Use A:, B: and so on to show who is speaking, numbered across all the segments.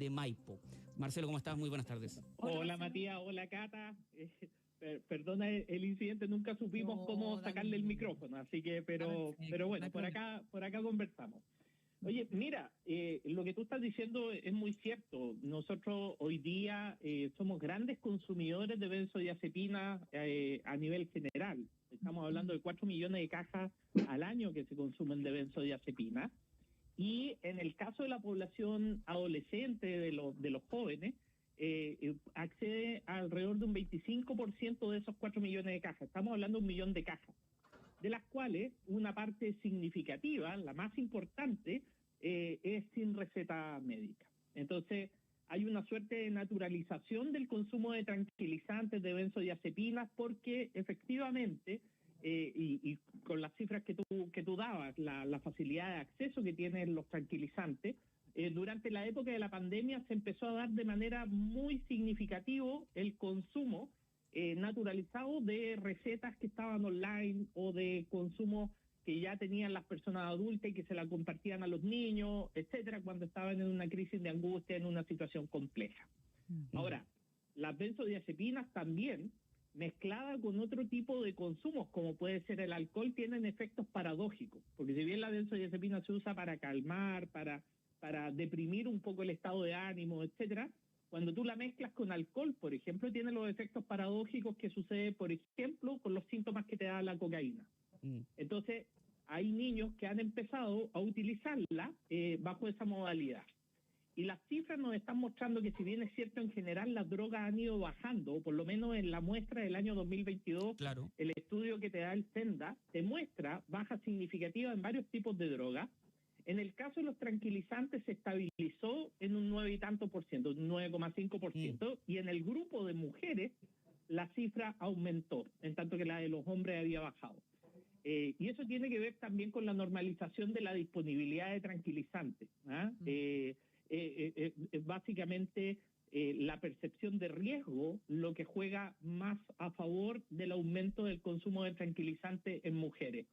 A: de Maipo. Marcelo, ¿cómo estás? Muy buenas tardes.
B: Hola Matías, hola Cata. Perdona el incidente, nunca supimos cómo sacarle el micrófono, así que, pero bueno, por acá conversamos. Oye, mira, lo que tú estás diciendo es muy cierto. Nosotros hoy día somos grandes consumidores de benzodiazepinas a nivel general. Estamos hablando de 4 millones de cajas al año que se consumen de benzodiazepinas. Y en el caso de la población adolescente, de los jóvenes, accede a alrededor de un 25% de esos 4 millones de cajas. Estamos hablando de 1 millón de cajas, de las cuales una parte significativa, la más importante, es sin receta médica. Entonces, hay una suerte de naturalización del consumo de tranquilizantes, de benzodiazepinas, porque efectivamente, y con las cifras que tú dabas, la facilidad de acceso que tienen los tranquilizantes, durante la época de la pandemia se empezó a dar de manera muy significativa el consumo naturalizado de recetas que estaban online o de consumo que ya tenían las personas adultas y que se la compartían a los niños, etcétera, cuando estaban en una crisis de angustia, en una situación compleja. Ahora, las benzodiazepinas también, mezcladas con otro tipo de consumos, como puede ser el alcohol, tienen efectos paradójicos, porque si bien la benzodiazepina se usa para calmar, para deprimir un poco el estado de ánimo, etcétera, cuando tú la mezclas con alcohol, por ejemplo, tiene los efectos paradójicos que sucede, por ejemplo, con los síntomas que te da la cocaína. Entonces, hay niños que han empezado a utilizarla bajo esa modalidad. Y las cifras nos están mostrando que, si bien es cierto, en general las drogas han ido bajando, o por lo menos en la muestra del año 2022, claro, el estudio que te da el Senda te muestra bajas significativas en varios tipos de drogas. En el caso de los tranquilizantes se estabilizó en un 9 y tanto por ciento, un 9,5%, y en el grupo de mujeres la cifra aumentó, en tanto que la de los hombres había bajado. Y eso tiene que ver también con la normalización de la disponibilidad de tranquilizantes. Básicamente, la percepción de riesgo lo que juega más a favor del aumento del consumo de tranquilizantes en mujeres,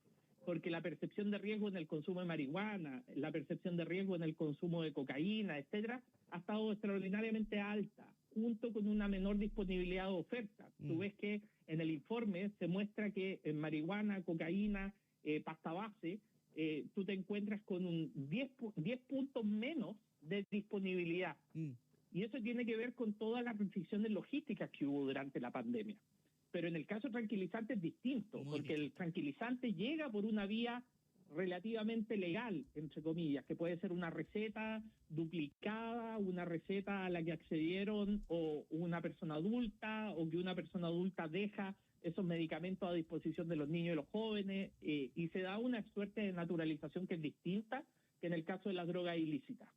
B: porque la percepción de riesgo en el consumo de marihuana, la percepción de riesgo en el consumo de cocaína, etcétera, ha estado extraordinariamente alta, junto con una menor disponibilidad de oferta. Tú ves que en el informe se muestra que en marihuana, cocaína, pasta base, tú te encuentras con un 10 puntos menos de disponibilidad. Y eso tiene que ver con todas las restricciones logísticas que hubo durante la pandemia. Pero en el caso tranquilizante es distinto, porque el tranquilizante llega por una vía relativamente legal, entre comillas, que puede ser una receta duplicada, una receta a la que accedieron o una persona adulta, o que una persona adulta deja esos medicamentos a disposición de los niños y los jóvenes, y se da una suerte de naturalización que es distinta que en el caso de la droga ilícita.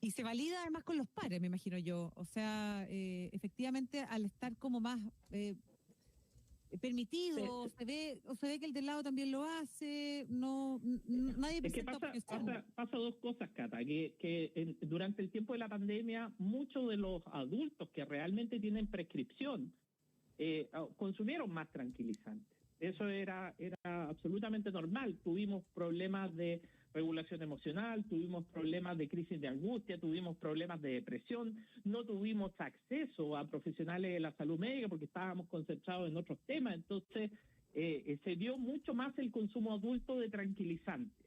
C: Y se valida además con los pares, me imagino yo. O sea, efectivamente, al estar como más permitido, se ve que el del lado también lo hace, nadie presenta objeción.
B: Pasa dos cosas, Cata, que durante el tiempo de la pandemia, muchos de los adultos que realmente tienen prescripción consumieron más tranquilizantes. Eso era absolutamente normal. Tuvimos problemas de regulación emocional, tuvimos problemas de crisis de angustia, tuvimos problemas de depresión, no tuvimos acceso a profesionales de la salud médica porque estábamos concentrados en otros temas. Entonces, se dio mucho más el consumo adulto de tranquilizantes.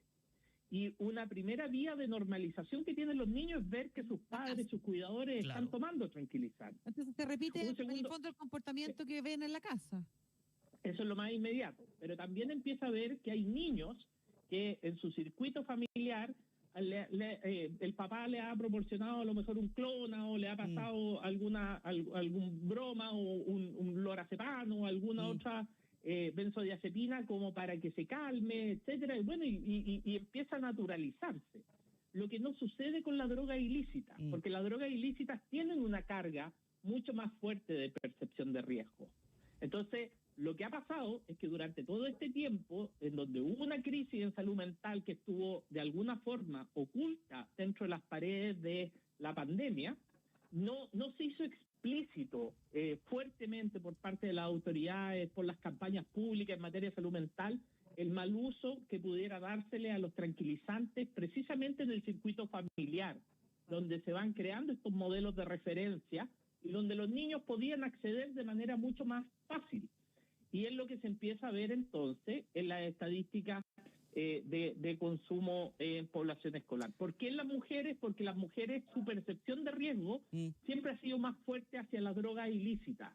B: Y una primera vía de normalización que tienen los niños es ver que sus padres, sus cuidadores están tomando tranquilizantes.
C: Entonces se repite en el fondo el comportamiento que ven en la casa.
B: Eso es lo más inmediato. Pero también empieza a ver que hay niños que en su circuito familiar el papá le ha proporcionado a lo mejor un clona, o le ha pasado algún broma, o un lorazepam, o alguna otra benzodiazepina como para que se calme, etcétera, y bueno, y empieza a naturalizarse. Lo que no sucede con la droga ilícita, porque las drogas ilícitas tienen una carga mucho más fuerte de percepción de riesgo. Entonces, lo que ha pasado es que durante todo este tiempo, en donde hubo una crisis en salud mental que estuvo de alguna forma oculta dentro de las paredes de la pandemia, no se hizo explícito fuertemente por parte de las autoridades, por las campañas públicas en materia de salud mental, el mal uso que pudiera dársele a los tranquilizantes precisamente en el circuito familiar. donde se van creando estos modelos de referencia y donde los niños podían acceder de manera mucho más fácil. Y es lo que se empieza a ver entonces en las estadísticas de consumo en población escolar. ¿Por qué en las mujeres? Porque las mujeres, su percepción de riesgo siempre ha sido más fuerte hacia las drogas ilícitas.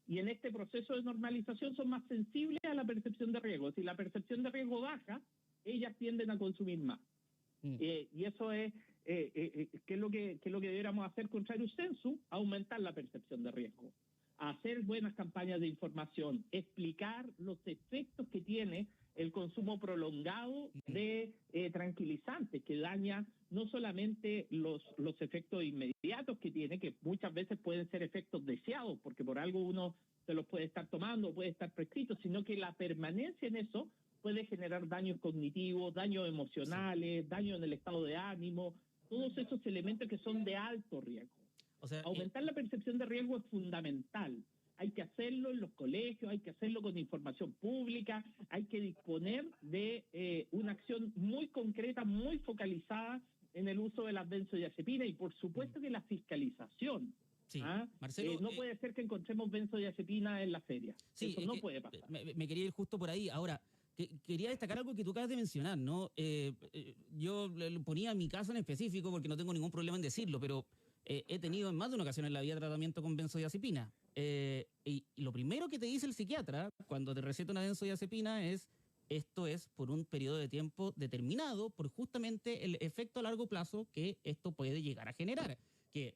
B: Y en este proceso de normalización son más sensibles a la percepción de riesgo. Si la percepción de riesgo baja, ellas tienden a consumir más. Y eso es, ¿qué es lo que deberíamos hacer contrario censo? Aumentar la percepción de riesgo. Hacer buenas campañas de información, explicar los efectos que tiene el consumo prolongado de tranquilizantes, que daña no solamente los efectos inmediatos que tiene, que muchas veces pueden ser efectos deseados, porque por algo uno se los puede estar tomando, puede estar prescrito, sino que la permanencia en eso puede generar daños cognitivos, daños emocionales, daños en el estado de ánimo, todos esos elementos que son de alto riesgo. O sea, aumentar la percepción de riesgo es fundamental. Hay que hacerlo en los colegios, hay que hacerlo con información pública, hay que disponer de una acción muy concreta, muy focalizada en el uso de las benzodiazepinas y por supuesto que la fiscalización.
A: Sí, Marcelo,
B: no puede ser que encontremos benzodiazepinas en la feria. Sí, eso no puede pasar.
A: Me quería ir justo por ahí. Ahora, quería destacar algo que tú acabas de mencionar, ¿no? Yo ponía mi caso en específico porque no tengo ningún problema en decirlo, pero he tenido en más de una ocasión en la vida tratamiento con benzodiazepina. Y lo primero que te dice el psiquiatra cuando te receta una benzodiazepina es: esto es por un periodo de tiempo determinado, por justamente el efecto a largo plazo que esto puede llegar a generar. Que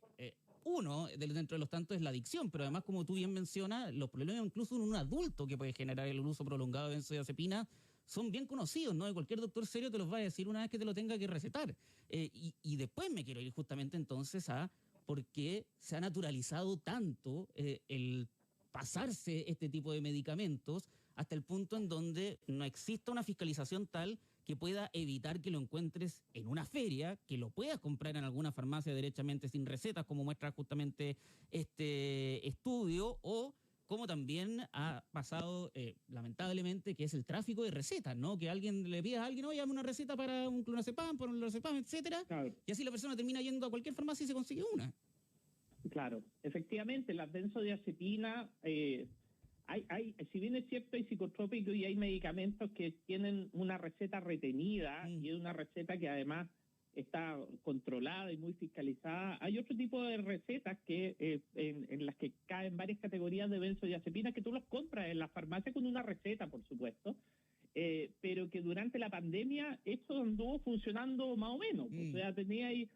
A: uno, dentro de los tantos, es la adicción, pero además, como tú bien mencionas, los problemas incluso en un adulto que puede generar el uso prolongado de benzodiazepina son bien conocidos, ¿no? Y cualquier doctor serio te los va a decir una vez que te lo tenga que recetar. Y después me quiero ir justamente entonces a por qué se ha naturalizado tanto el pasarse este tipo de medicamentos hasta el punto en donde no exista una fiscalización tal que pueda evitar que lo encuentres en una feria, que lo puedas comprar en alguna farmacia derechamente sin recetas, como muestra justamente este estudio, o como también ha pasado lamentablemente, que es el tráfico de recetas, ¿no? Que alguien le pida a alguien: oye, dame una receta para un clonazepam, para un lorazepam, etcétera, claro. Y así la persona termina yendo a cualquier farmacia y se consigue una.
B: Claro, efectivamente, las benzodiazepinas, si bien es cierto, hay psicotrópicos y hay medicamentos que tienen una receta retenida y es una receta que además está controlada y muy fiscalizada. Hay otro tipo de recetas que en las que caen varias categorías de benzodiazepinas que tú los compras en la farmacia con una receta, por supuesto, pero que durante la pandemia esto anduvo funcionando más o menos. O sea, tenía ahí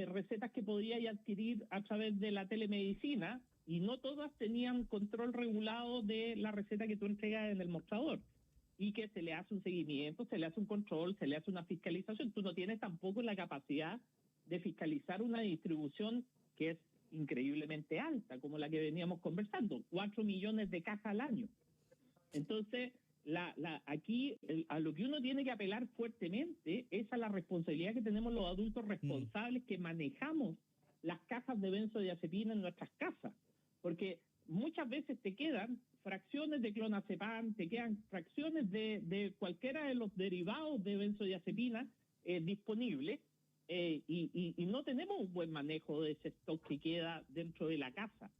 B: recetas que podías adquirir a través de la telemedicina y no todas tenían control regulado de la receta que tú entregas en el mostrador. Y que se le hace un seguimiento, se le hace un control, se le hace una fiscalización. Tú no tienes tampoco la capacidad de fiscalizar una distribución que es increíblemente alta, como la que veníamos conversando, 4 millones de cajas al año. Entonces, aquí a lo que uno tiene que apelar fuertemente es a la responsabilidad que tenemos los adultos responsables que manejamos las cajas de benzodiazepina en nuestras casas, porque muchas veces te quedan fracciones de clonazepam, te quedan fracciones de cualquiera de los derivados de benzodiazepina disponibles y no tenemos un buen manejo de ese stock que queda dentro de la casa.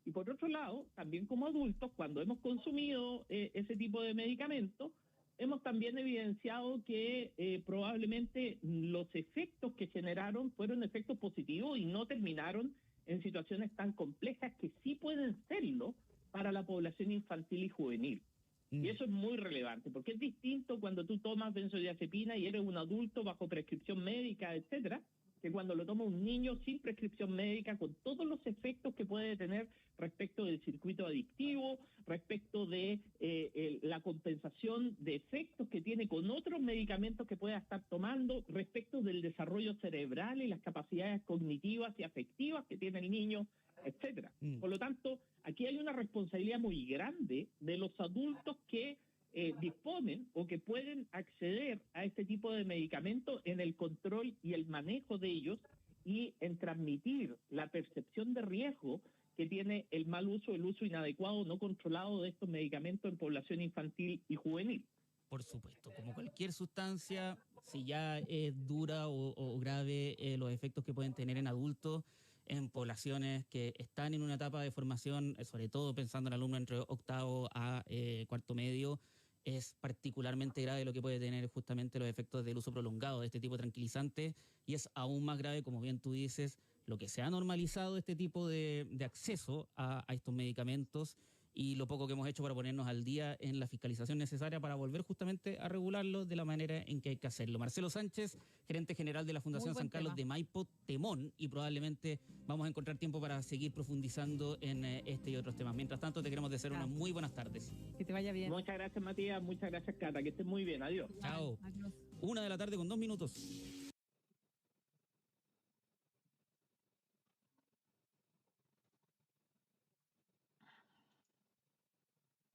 B: Y por otro lado, también como adultos, cuando hemos consumido ese tipo de medicamentos, hemos también evidenciado que probablemente los efectos que generaron fueron efectos positivos y no terminaron en situaciones tan complejas que sí pueden serlo para la población infantil y juvenil. Y eso es muy relevante, porque es distinto cuando tú tomas benzodiazepina y eres un adulto bajo prescripción médica, etcétera, que cuando lo toma un niño sin prescripción médica, con todos los efectos que puede tener respecto del circuito adictivo, respecto de la compensación de efectos que tiene con otros medicamentos que pueda estar tomando, respecto del desarrollo cerebral y las capacidades cognitivas y afectivas que tiene el niño, etcétera. Por lo tanto, aquí hay una responsabilidad muy grande de los adultos que disponen o que pueden acceder a este tipo de medicamentos en el control y el manejo de ellos y en transmitir la percepción de riesgo que tiene el mal uso, el uso inadecuado, no controlado de estos medicamentos en población infantil y juvenil.
A: Por supuesto, como cualquier sustancia, si ya es dura o grave los efectos que pueden tener en adultos, en poblaciones que están en una etapa de formación, sobre todo pensando en alumnos entre octavo a cuarto medio, es particularmente grave lo que puede tener justamente los efectos del uso prolongado de este tipo de tranquilizantes, y es aún más grave, como bien tú dices, lo que se ha normalizado este tipo de acceso a estos medicamentos y lo poco que hemos hecho para ponernos al día en la fiscalización necesaria para volver justamente a regularlo de la manera en que hay que hacerlo. Marcelo Sánchez, gerente general de la Fundación San Carlos de Maipo, temón, y probablemente vamos a encontrar tiempo para seguir profundizando en este y otros temas. Mientras tanto, te queremos desear unas muy buenas tardes.
C: Que te vaya bien.
B: Muchas gracias, Matías. Muchas gracias, Cata. Que estés muy bien. Adiós.
A: Chao.
C: Adiós.
A: 1 de la tarde con 2 minutos.